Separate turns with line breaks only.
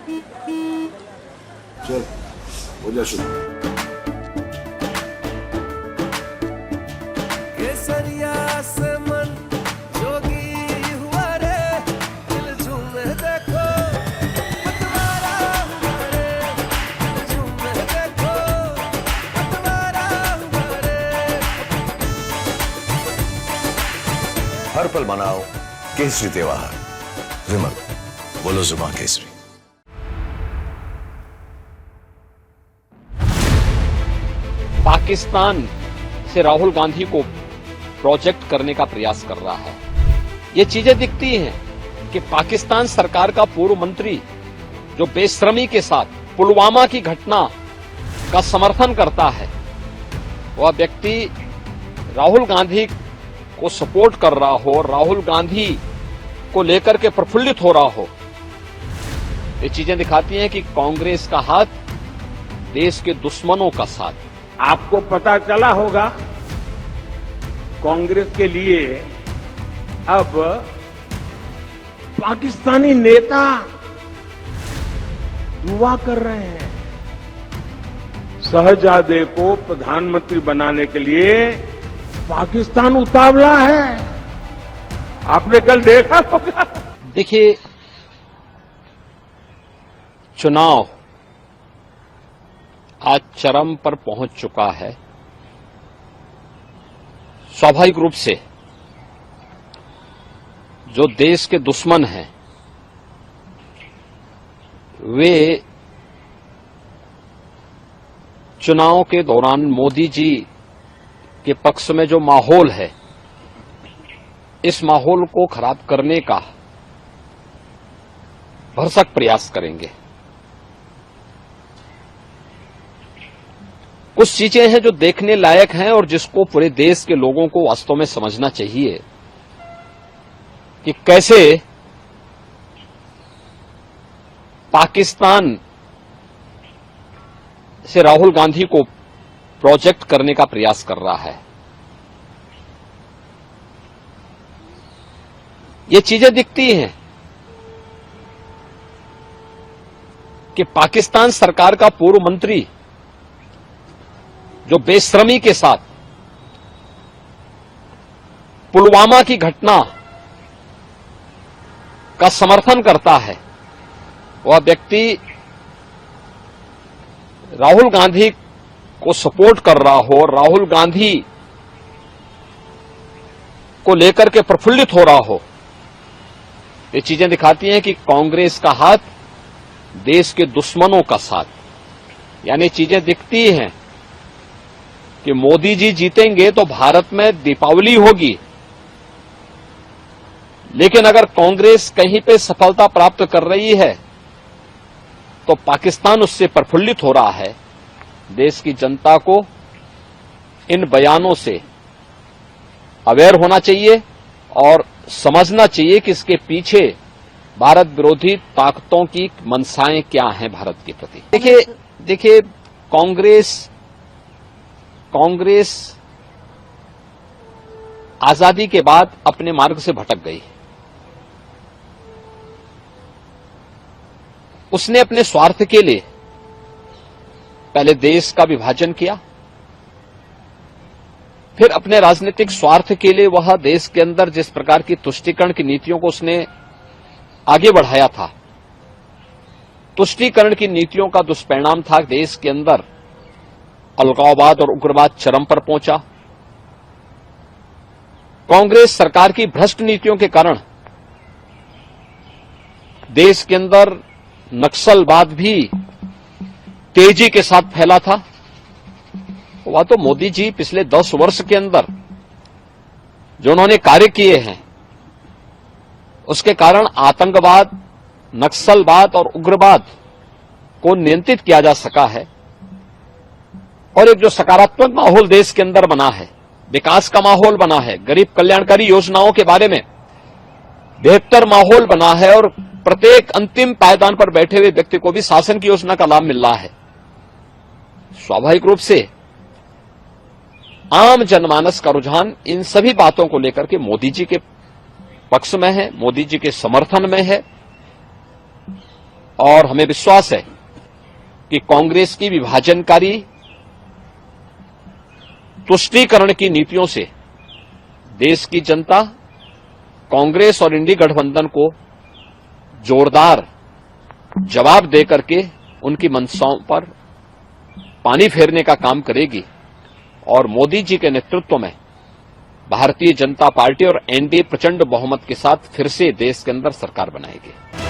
चल हो जा शुरू।
केसरिया से मन जोगी हुआ रे, दिल झूमे देखो पतवारा हुआ रे, दिल झूमे देखो पतवारा हुआ रे।
हर पल मनाओ केसरी त्योहार। विमल, बोलो जुबान केसरी।
पाकिस्तान से राहुल गांधी को प्रोजेक्ट करने का प्रयास कर रहा है। ये चीजें दिखती हैं कि पाकिस्तान सरकार का पूर्व मंत्री जो बेशर्मी के साथ पुलवामा की घटना का समर्थन करता है, वह व्यक्ति राहुल गांधी को सपोर्ट कर रहा हो, राहुल गांधी को लेकर के प्रफुल्लित हो रहा हो। ये चीजें दिखाती हैं कि कांग्रेस का हाथ देश के दुश्मनों का साथ।
आपको पता चला होगा कांग्रेस के लिए अब पाकिस्तानी नेता दुआ कर रहे हैं। शहजादे को प्रधानमंत्री बनाने के लिए पाकिस्तान उतावला है। आपने कल देखा होगा।
देखिए, चुनाव आज चरम पर पहुंच चुका है। स्वाभाविक रूप से जो देश के दुश्मन हैं, वे चुनाव के दौरान मोदी जी के पक्ष में जो माहौल है, इस माहौल को खराब करने का भरसक प्रयास करेंगे। कुछ चीजें हैं जो देखने लायक हैं और जिसको पूरे देश के लोगों को वास्तव में समझना चाहिए कि कैसे पाकिस्तान से राहुल गांधी को प्रोजेक्ट करने का प्रयास कर रहा है। ये चीजें दिखती हैं कि पाकिस्तान सरकार का पूर्व मंत्री जो बेशर्मी के साथ पुलवामा की घटना का समर्थन करता है, वह व्यक्ति राहुल गांधी को सपोर्ट कर रहा हो, राहुल गांधी को लेकर के प्रफुल्लित हो रहा हो। ये चीजें दिखाती हैं कि कांग्रेस का हाथ देश के दुश्मनों का साथ। यानी चीजें दिखती हैं कि मोदी जी जीतेंगे तो भारत में दीपावली होगी, लेकिन अगर कांग्रेस कहीं पे सफलता प्राप्त कर रही है तो पाकिस्तान उससे प्रफुल्लित हो रहा है। देश की जनता को इन बयानों से अवेयर होना चाहिए और समझना चाहिए कि इसके पीछे भारत विरोधी ताकतों की मंशाएं क्या हैं भारत के प्रति। देखिए कांग्रेस आजादी के बाद अपने मार्ग से भटक गई। उसने अपने स्वार्थ के लिए पहले देश का विभाजन किया, फिर अपने राजनीतिक स्वार्थ के लिए वह देश के अंदर जिस प्रकार की तुष्टीकरण की नीतियों को उसने आगे बढ़ाया था, तुष्टीकरण की नीतियों का दुष्परिणाम था देश के अंदर अलगाववाद और उग्रवाद चरम पर पहुंचा। कांग्रेस सरकार की भ्रष्ट नीतियों के कारण देश के अंदर नक्सलवाद भी तेजी के साथ फैला था। वह तो मोदी जी पिछले 10 वर्ष के अंदर जो उन्होंने कार्य किए हैं, उसके कारण आतंकवाद, नक्सलवाद और उग्रवाद को नियंत्रित किया जा सका है और एक जो सकारात्मक माहौल देश के अंदर बना है, विकास का माहौल बना है, गरीब कल्याणकारी योजनाओं के बारे में बेहतर माहौल बना है और प्रत्येक अंतिम पायदान पर बैठे हुए व्यक्ति को भी शासन की योजना का लाभ मिल रहा है। स्वाभाविक रूप से आम जनमानस का रुझान इन सभी बातों को लेकर के मोदी जी के पक्ष में है, मोदी जी के समर्थन में है। और हमें विश्वास है कि कांग्रेस की विभाजनकारी तुष्टीकरण की नीतियों से देश की जनता कांग्रेस और इंडी गठबंधन को जोरदार जवाब देकर के उनकी मंशाओं पर पानी फेरने का काम करेगी और मोदी जी के नेतृत्व में भारतीय जनता पार्टी और एनडीए प्रचंड बहुमत के साथ फिर से देश के अंदर सरकार बनाएगी।